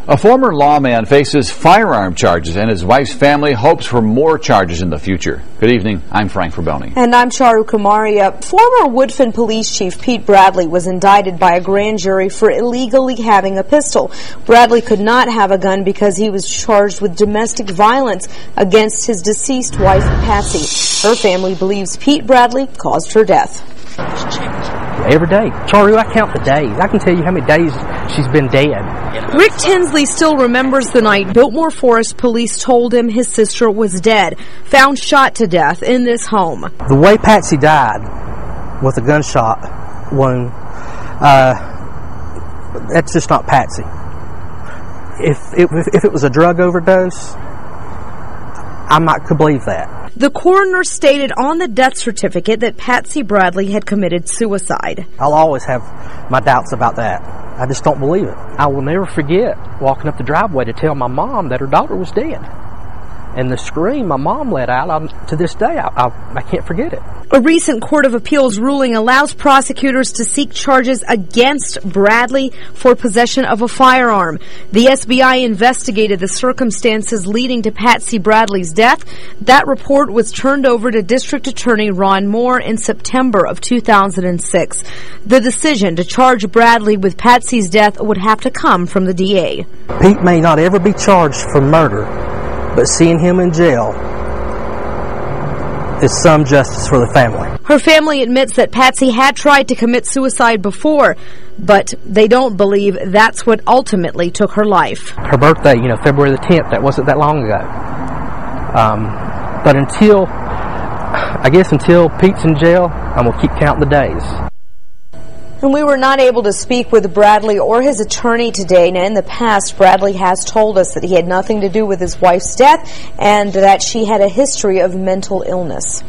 A former lawman faces firearm charges, and his wife's family hopes for more charges in the future. Good evening. I'm Frank Fraboni. And I'm Charu Kumaria. Former Woodfin Police Chief Pete Bradley was indicted by a grand jury for illegally having a pistol. Bradley could not have a gun because he was charged with domestic violence against his deceased wife, Patsy. Her family believes Pete Bradley caused her death. Every day. Charu, I count the days. I can tell you how many days she's been dead. Rick Tinsley still remembers the night Biltmore Forest police told him his sister was dead, found shot to death in this home. The way Patsy died with a gunshot wound, that's just not Patsy. If it was a drug overdose, I could believe that. The coroner stated on the death certificate that Patsy Bradley had committed suicide. I'll always have my doubts about that. I just don't believe it. I will never forget walking up the driveway to tell my mom that her daughter was dead. And the scream my mom let out, to this day, I can't forget it. A recent Court of Appeals ruling allows prosecutors to seek charges against Bradley for possession of a firearm. The SBI investigated the circumstances leading to Patsy Bradley's death. That report was turned over to District Attorney Ron Moore in September of 2006. The decision to charge Bradley with Patsy's death would have to come from the DA. Pete may not ever be charged for murder, but seeing him in jail is some justice for the family. Her family admits that Patsy had tried to commit suicide before, but they don't believe that's what ultimately took her life. Her birthday, February the 10th, that wasn't that long ago. But until Pete's in jail, I'm going to keep counting the days. And we were not able to speak with Bradley or his attorney today. Now, in the past, Bradley has told us that he had nothing to do with his wife's death and that she had a history of mental illness.